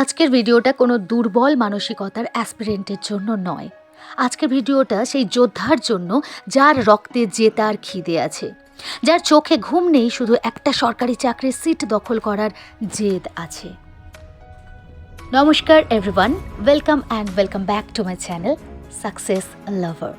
আজকের ভিডিওটা কোনো দুর্বল মানসিকতার অ্যাসপিরেন্টের জন্য নয়। আজকের ভিডিওটা সেই যোদ্ধার জন্য যার রক্তে জেতার খিদে আছে, যার চোখে ঘুম নেই, শুধু একটা সরকারি চাকরির সিট দখল করার জেদ আছে। নমস্কার everyone, welcome back to my channel success lover.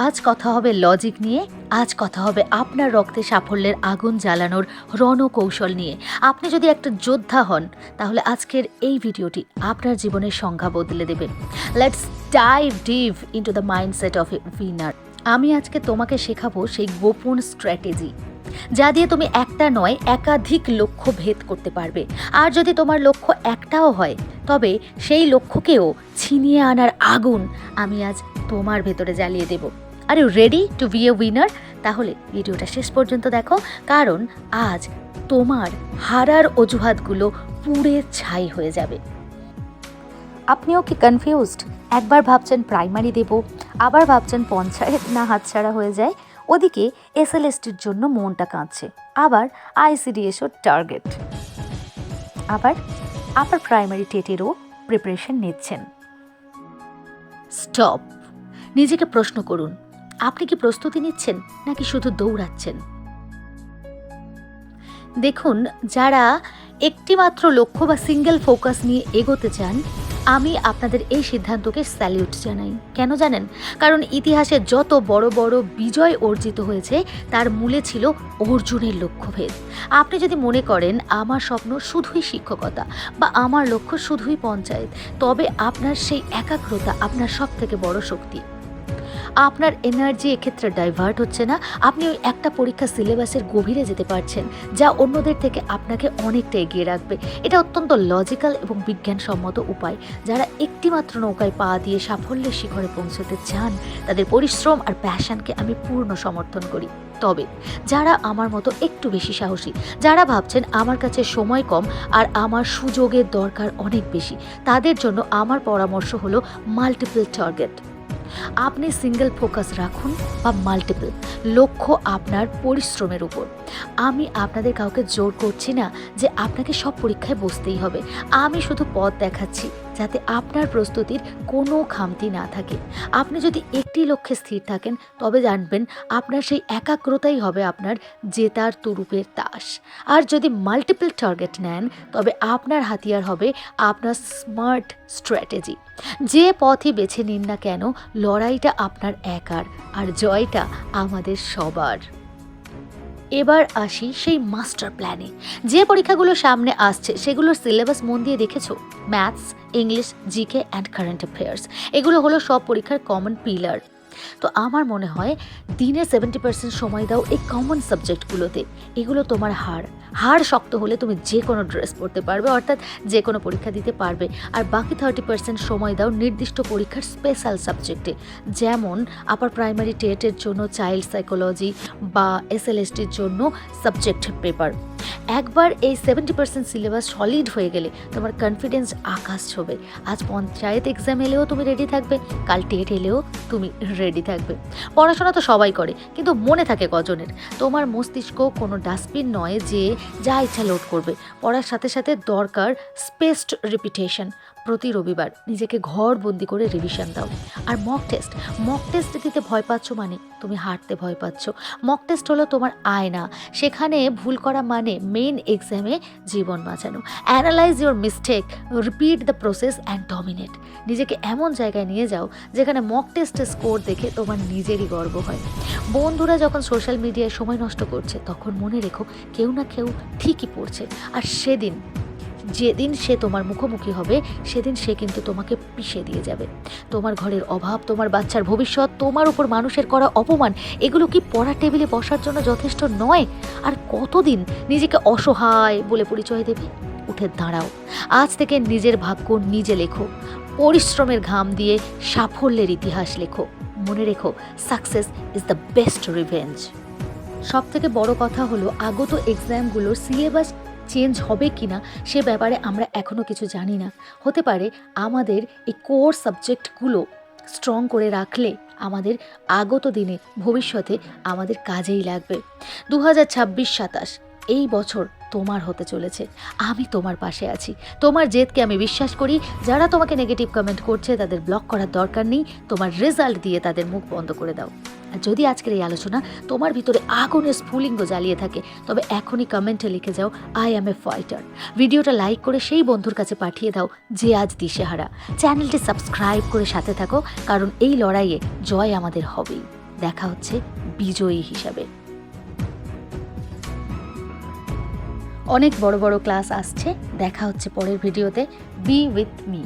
আজ কথা হবে লজিক নিয়ে, আজ কথা হবে আপনার রক্তে সাফল্যের আগুন জ্বালানোর রণকৌশল নিয়ে। আপনি যদি একটা যোদ্ধা হন তাহলে আজকের এই ভিডিওটি আপনার জীবনের সংজ্ঞা বদলে দেবে। Let's dive deep into the mindset of A winner. আমি আজকে তোমাকে শেখাবো সেই গোপন স্ট্র্যাটেজি যা দিয়ে তুমি একটা নয় একাধিক লক্ষ্য ভেদ করতে পারবে। আর যদি তোমার লক্ষ্য একটাও হয় তবে সেই লক্ষ্যকেও ছিনিয়ে আনার আগুন আমি আজ তোমার ভেতরে জ্বালিয়ে দেব। Are you ready to be a winner? তাহলে ভিডিওটা শেষ পর্যন্ত দেখো, কারণ আজ তোমার হারার অজুহাতগুলো পুড়ে ছাই হয়ে যাবে। আপনিও কি কনফিউজড? একবার ভাবছেন প্রাইমারি দেব, আবার ভাবছেন পঞ্চায়েত না হাতছাড়া হয়ে যায়। ওদিকে এসএলএসটির জন্য মনটা কাঁদছে, আবার আইসিডিএসও টার্গেট, আবার আপার প্রাইমারি টেটেরও প্রিপারেশন নিচ্ছেন। স্টপ, নিজেকে প্রশ্ন করুন, আপনি কি প্রস্তুতি নিচ্ছেন নাকি শুধু দৌড়াচ্ছেন? দেখুন, যারা একটিমাত্র লক্ষ্য বা সিঙ্গেল ফোকাস নিয়ে এগোতে চান, আমি আপনাদের এই সিদ্ধান্তকে স্যালিউট জানাই। কেন জানেন? কারণ ইতিহাসে যত বড় বড় বিজয় অর্জিত হয়েছে তার মূলে ছিল অর্জুনের লক্ষ্যভেদ। আপনি যদি মনে করেন আমার স্বপ্ন শুধুই শিক্ষকতা বা আমার লক্ষ্য শুধুই পঞ্চায়েত, তবে আপনার সেই একাগ্রতা আপনার সব থেকে বড় শক্তি। আপনার এনার্জি এক্ষেত্রে ডাইভার্ট হচ্ছে না। আপনি ওই একটা পরীক্ষা সিলেবাসের গভীরে যেতে পারছেন, যা অন্যদের থেকে আপনাকে অনেকটা এগিয়ে রাখবে। এটা অত্যন্ত লজিক্যাল এবং বিজ্ঞানসম্মত উপায়। যারা একটিমাত্র নৌকায় পা দিয়ে সাফল্যের শিখরে পৌঁছতে চান, তাদের পরিশ্রম আর প্যাশনকে আমি পূর্ণ সমর্থন করি। তবে যারা আমার মতো একটু বেশি সাহসী, যারা ভাবছেন আমার কাছে সময় কম আর আমার সুযোগের দরকার অনেক বেশি, তাদের জন্য আমার পরামর্শ হলো মাল্টিপল টার্গেট। আপনি সিঙ্গেল ফোকাস রাখুন বা মাল্টিপল লক্ষ্য আপনার পরিশ্রমের উপর। আমি আপনাদের কাউকে জোর করছি না যে আপনাকে সব পরীক্ষায় বসতেই হবে। আমি শুধু পথ দেখাচ্ছি যাতে আপনার প্রস্তুতির কোনো খামতি না থাকে। আপনি যদি একটি লক্ষ্যে স্থির থাকেন তবে জানবেন আপনার সেই একাগ্রতাই হবে আপনার জেতার তুরুপের তাস। আর যদি মাল্টিপল টার্গেট নেন তবে আপনার হাতিয়ার হবে আপনার স্মার্ট স্ট্র্যাটেজি। যে পথই বেছে নিন না কেন, লড়াইটা আপনার একার আর জয়টা আমাদের সবার। এবার আসি সেই মাস্টার প্ল্যানে। যে পরীক্ষাগুলো সামনে আসছে সেগুলোর সিলেবাস মন দিয়ে দেখেছো? Maths, English, GK and current affairs, এগুলো হলো সব পরীক্ষার কমন পিলার। তো আমার মনে হয় দিনে 70% সময় দাও এই কমন সাবজেক্টগুলোতে। এগুলো তোমার হাড় শক্ত হলে তুমি যে কোনো ড্রেস পরতে পারবে, অর্থাৎ যে কোনো পরীক্ষা দিতে পারবে। আর বাকি 30% সময় দাও নির্দিষ্ট পরীক্ষার স্পেশাল সাবজেক্টে, যেমন আপার প্রাইমারি টেটের জন্য চাইল্ড সাইকোলজি বা এসএলএসটির জন্য সাবজেক্ট পেপার। একবার এই 70% সিলেবাস সলিড হয়ে গেলে তোমার কনফিডেন্স আকাশ ছোঁবে। আজ পঞ্চায়েত এক্সাম এলেও তুমি রেডি থাকবে, কাল টেট এলেও তুমি রেডি থাকবে। পড়াশোনা তো সবাই করে, কিন্তু মনে থাকে কজনের? তোমার মস্তিষ্ক কোনো ডাস্টবিন নয় যে যা ইচ্ছা লোড করবে। পড়ার সাথে সাথে দরকার স্পেসড রিপিটেশন। প্রতি রবিবার নিজেকে ঘর বন্দি করে রিভিশন দাও। আর মক টেস্ট দিতে ভয় পাচ্ছ মানে তুমি হারতে ভয় পাচ্ছ। মক টেস্ট হলো তোমার আয়না, সেখানে ভুল করা মানে মেইন এক্সামে জীবন বাঁচানো। Analyse your mistake, repeat the process and dominate. নিজেকে এমন জায়গায় নিয়ে যাও যেখানে মক টেস্টের স্কোর দেখে তোমার নিজেরই গর্ব হয়। বন্ধুরা যখন সোশ্যাল মিডিয়ায় সময় নষ্ট করছে তখন মনে রেখো কেউ না কেউ ঠিকই পড়ছে। আর যেদিন সে তোমার মুখোমুখি হবে সেদিন সে কিন্তু তোমাকে পিষে দিয়ে যাবে। তোমার ঘরের অভাব, তোমার বাচ্চার ভবিষ্যৎ, তোমার উপর মানুষের করা অপমান, এগুলো কি পড়ার টেবিলে বসার জন্য যথেষ্ট নয়? আর কতদিন নিজেকে অসহায় বলে পরিচয় দেবে? উঠে দাঁড়াও। আজ থেকে নিজের ভাগ্য নিজে লেখো। পরিশ্রমের ঘাম দিয়ে সাফল্যের ইতিহাস লেখো। মনে রেখো, success is the best revenge. সব থেকে বড় কথা হলো আগত এক্সামগুলোর সিলেবাস চেঞ্জ হবে কিনা সে ব্যাপারে আমরা এখনও কিছু জানি না। হতে পারে আমাদের এই কোর সাবজেক্টগুলো স্ট্রং করে রাখলে আমাদের আগত দিনে ভবিষ্যতে আমাদের কাজেই লাগবে। 2026-27 এই বছর তোমার হতে চলেছে। আমি তোমার পাশে আছি। তোমার জেদকে আমি বিশ্বাস করি। যারা তোমাকে নেগেটিভ কমেন্ট করছে তাদের ব্লক করার দরকার নেই। তোমার রেজাল্ট দিয়ে তাদের মুখ বন্ধ করে দাও। আর যদি আজকের এই আলোচনা তোমার ভিতরে আগুনের স্ফুলিঙ্গ জ্বালিয়ে থাকে, তবে এখনই কমেন্টে লিখে যাও আই অ্যাম এ ফাইটার। ভিডিওটা লাইক করে সেই বন্ধুর কাছে পাঠিয়ে দাও যে আজ দিশেহারা। চ্যানেলটি সাবস্ক্রাইব করে সাথে থাকো, কারণ এই লড়াইয়ে জয় আমাদের হবেই। দেখা হচ্ছে বিজয়ী হিসাবে। অনেক বড় বড় ক্লাস আসছে। দেখা হচ্ছে পরের ভিডিওতে। B with me.